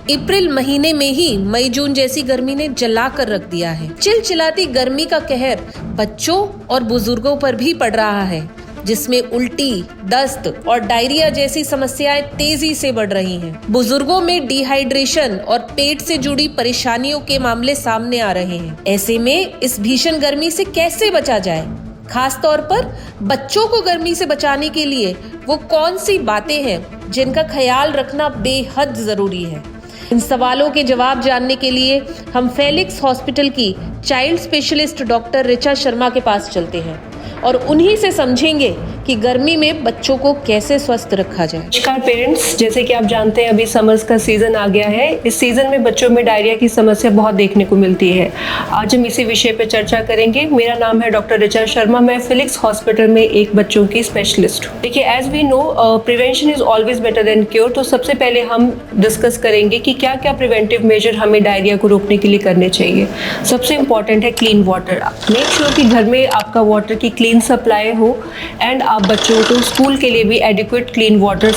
अप्रैल महीने में ही मई जून जैसी गर्मी ने जला कर रख दिया है। चिलचिलाती गर्मी का कहर बच्चों और बुजुर्गों पर भी पड़ रहा है, जिसमें उल्टी, दस्त और डायरिया जैसी समस्याएं तेजी से बढ़ रही हैं। बुजुर्गों में डिहाइड्रेशन और पेट से जुड़ी परेशानियों के मामले सामने आ रहे हैं। ऐसे में इस भीषण गर्मी से कैसे बचा जाए? खास तौर पर बच्चों को गर्मी से बचाने के लिए वो कौन सी बातें हैं जिनका ख्याल रखना बेहद जरूरी है? इन सवालों के जवाब जानने के लिए हम फेलिक्स हॉस्पिटल की child specialist doctor Richa Sharma के पास चलते हैं और उन्हीं से समझेंगे कि गर्मी में बच्चों को कैसे स्वस्थ रखा जाए। नमस्कार पेरेंट्स, जैसे कि आप जानते हैं अभी समर्स का सीजन आ गया है। इस सीजन में बच्चों में डायरिया की समस्या बहुत देखने को मिलती है। आज हम इसी विषय पर चर्चा करेंगे। मेरा नाम है डॉक्टर ऋचा शर्मा। मैं फिलिक्स हॉस्पिटल में एक बच्चों की स्पेशलिस्ट हूँ। देखिए, as we know prevention is always better than cure. तो सबसे पहले हम डिस्कस करेंगे कि क्या क्या प्रिवेंटिव मेजर हमें डायरिया को रोकने के लिए करने चाहिए। सबसे इंपॉर्टेंट है क्लीन वाटर। मेक श्योर कि घर में आपका वाटर की क्लीन सप्लाई हो एंड आप बच्चों को स्कूल के लिए भी एडिक्वेट क्लीन वाटर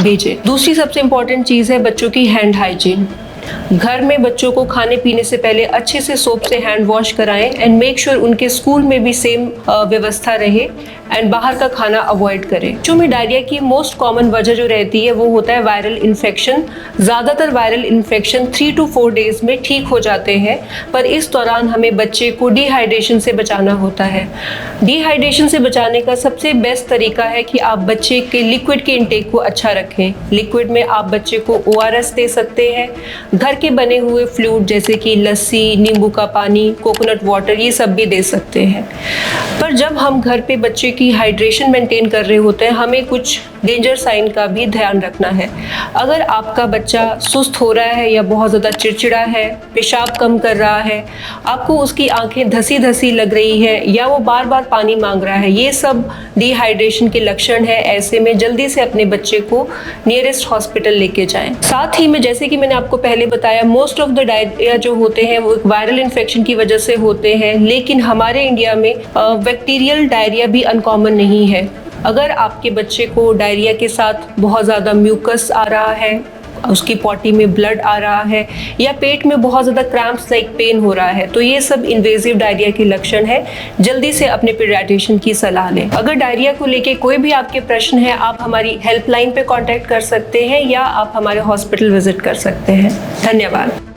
भेजें। दूसरी सबसे इंपॉर्टेंट चीज़ है बच्चों की हैंड हाइजीन। घर में बच्चों को खाने पीने से पहले अच्छे से सोप से हैंड वॉश कराएं एंड मेक श्योर उनके स्कूल में भी सेम व्यवस्था रहे एंड बाहर का खाना अवॉइड करें। बच्चों में डायरिया की मोस्ट कॉमन वजह जो रहती है वो होता है वायरल इन्फेक्शन। ज़्यादातर वायरल इन्फेक्शन 3 to 4 डेज में ठीक हो जाते हैं, पर इस दौरान हमें बच्चे को डिहाइड्रेशन से बचाना होता है। डिहाइड्रेशन से बचाने का सबसे बेस्ट तरीका है कि आप बच्चे के लिक्विड के इंटेक को अच्छा रखें। लिक्विड में आप बच्चे को ORS दे सकते हैं। घर के बने हुए फ्लूइड जैसे कि लस्सी, नींबू का पानी, कोकोनट वाटर, ये सब भी दे सकते हैं। पर जब हम घर पे बच्चे की हाइड्रेशन मेंटेन कर रहे होते हैं, हमें कुछ डेंजर साइन का भी ध्यान रखना है। अगर आपका बच्चा सुस्त हो रहा है या बहुत ज़्यादा चिड़चिड़ा है, पेशाब कम कर रहा है, आपको उसकी आंखें धसी धसी लग रही है या वो बार बार पानी मांग रहा है, ये सब डिहाइड्रेशन के लक्षण है। ऐसे में जल्दी से अपने बच्चे को नियरेस्ट हॉस्पिटल लेके जाएं। साथ ही में जैसे कि मैंने आपको पहले बताया, मोस्ट ऑफ द डायरिया जो होते हैं वो वायरल इन्फेक्शन की वजह से होते हैं, लेकिन हमारे इंडिया में बैक्टीरियल डायरिया भी अनकॉमन नहीं है। अगर आपके बच्चे को डायरिया के साथ बहुत ज़्यादा म्यूकस आ रहा है, उसकी पॉटी में ब्लड आ रहा है या पेट में बहुत ज़्यादा क्रैम्प्स लाइक पेन हो रहा है, तो ये सब इन्वेजिव डायरिया के लक्षण है। जल्दी से अपने पीडियाट्रिशियन की सलाह लें। अगर डायरिया को लेके कोई भी आपके प्रश्न है, आप हमारी हेल्पलाइन पे कांटेक्ट कर सकते हैं या आप हमारे हॉस्पिटल विजिट कर सकते हैं। धन्यवाद।